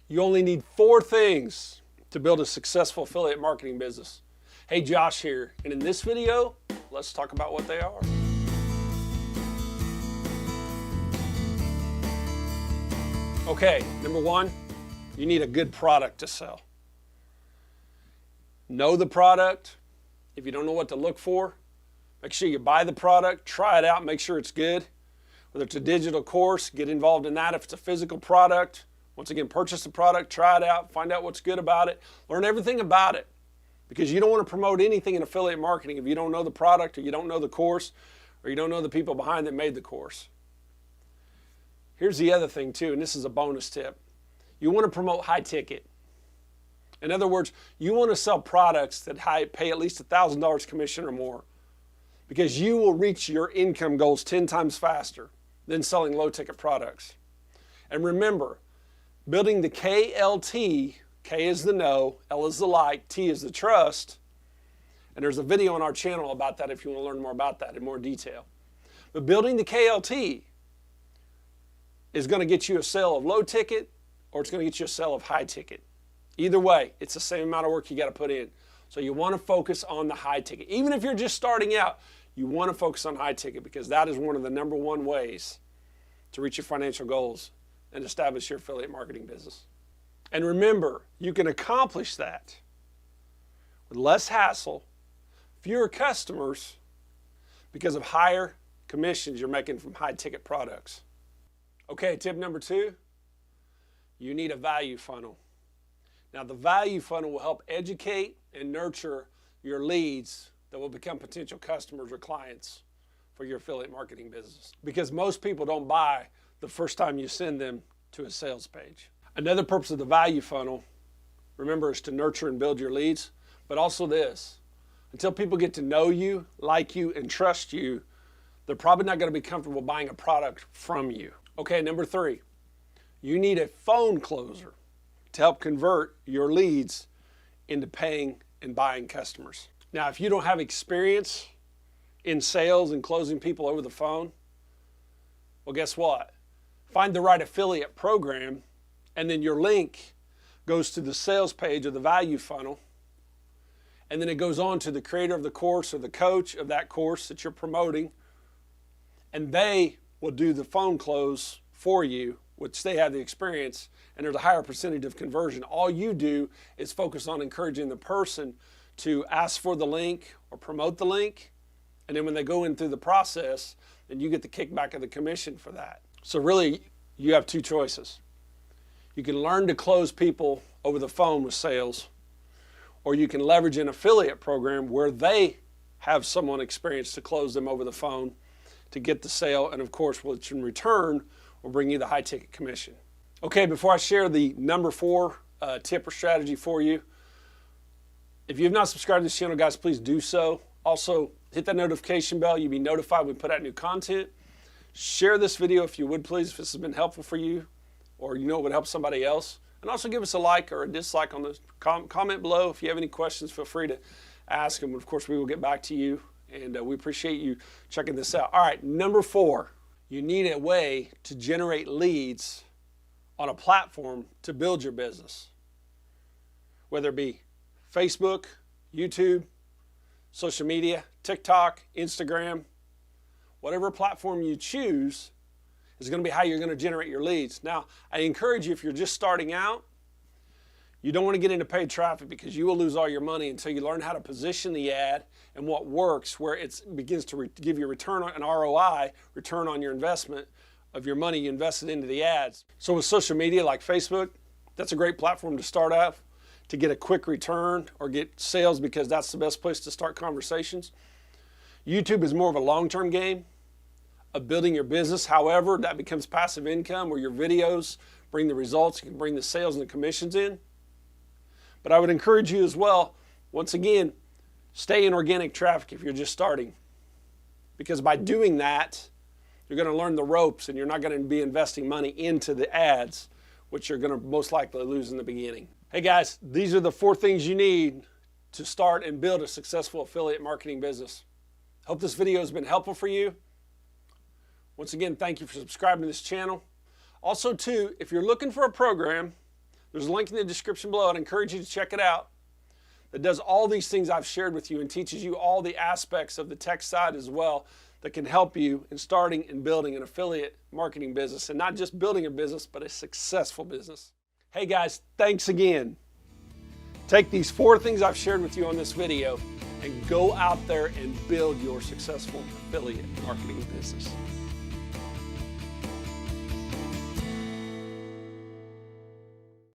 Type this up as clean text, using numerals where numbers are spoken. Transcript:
You only need 4 things to build a successful affiliate marketing business. Hey, Josh here, and in this video, let's talk about what they are. Okay, number 1, you need a good product to sell. Know the product. If you don't know what to look for, make sure you buy the product, try it out, make sure it's good. Whether it's a digital course, get involved in that. If it's a physical product, once again, purchase the product, try it out, find out what's good about it, learn everything about it. Because you don't want to promote anything in affiliate marketing if you don't know the product, or you don't know the course, or you don't know the people behind that made the course. Here's the other thing too, and this is a bonus tip. You want to promote high ticket. In other words, you want to sell products that pay at least $1,000 commission or more, because you will reach your income goals 10 times faster than selling low ticket products. And remember, building the KLT, K is the know, L is the like, T is the trust. And there's a video on our channel about that if you want to learn more about that in more detail. But building the KLT is going to get you a sale of low ticket, or it's going to get you a sale of high ticket. Either way, it's the same amount of work you got to put in. So you want to focus on the high ticket. Even if you're just starting out, you want to focus on high ticket, because that is one of the number 1 ways to reach your financial goals and establish your affiliate marketing business. And remember, you can accomplish that with less hassle, fewer customers, because of higher commissions you're making from high ticket products. Okay, tip number 2, you need a value funnel. Now, the value funnel will help educate and nurture your leads that will become potential customers or clients for your affiliate marketing business, because most people don't buy the first time you send them to a sales page. Another purpose of the value funnel, remember, is to nurture and build your leads, but also this: until people get to know you, like you, and trust you, they're probably not going to be comfortable buying a product from you. Okay, number 3, you need a phone closer to help convert your leads into paying and buying customers. Now, if you don't have experience in sales and closing people over the phone, well, guess what? Find the right affiliate program, and then your link goes to the sales page of the value funnel, and then it goes on to the creator of the course or the coach of that course that you're promoting, and they will do the phone close for you, which they have the experience, and there's a higher percentage of conversion. All you do is focus on encouraging the person to ask for the link or promote the link, and then when they go in through the process, then you get the kickback of the commission for that. So really, you have 2 choices. You can learn to close people over the phone with sales, or you can leverage an affiliate program where they have someone experienced to close them over the phone to get the sale, and of course, which in return will bring you the high ticket commission. Okay, before I share the number 4 tip or strategy for you, if you have not subscribed to this channel, guys, please do so. Also, hit that notification bell. You'll be notified when we put out new content. Share this video if you would, please, if this has been helpful for you, or you know it would help somebody else. And also give us a like or a dislike on the comment below. If you have any questions, feel free to ask them. Of course, we will get back to you, and we appreciate you checking this out. All right, number 4, you need a way to generate leads on a platform to build your business, whether it be Facebook, YouTube, social media, TikTok, Instagram. Whatever platform you choose is going to be how you're going to generate your leads. Now, I encourage you, if you're just starting out, you don't want to get into paid traffic, because you will lose all your money until you learn how to position the ad and what works, where it begins to give you return on an ROI, return on your investment of your money you invested into the ads. So with social media like Facebook, that's a great platform to start out to get a quick return or get sales, because that's the best place to start conversations. YouTube is more of a long-term game of building your business. However, that becomes passive income, where your videos bring the results, you can bring the sales and the commissions in. But I would encourage you as well, once again, stay in organic traffic if you're just starting. Because by doing that, you're going to learn the ropes, and you're not going to be investing money into the ads, which you're going to most likely lose in the beginning. Hey guys, these are the 4 things you need to start and build a successful affiliate marketing business. Hope this video has been helpful for you. Once again, thank you for subscribing to this channel. Also too, if you're looking for a program There's a link in the description below. I'd encourage you to check it out. That does all these things I've shared with you and teaches you all the aspects of the tech side as well that can help you in starting and building an affiliate marketing business, and not just building a business, but a successful business. Hey guys, thanks again. Take these 4 things I've shared with you on this video and go out there and build your successful affiliate marketing business.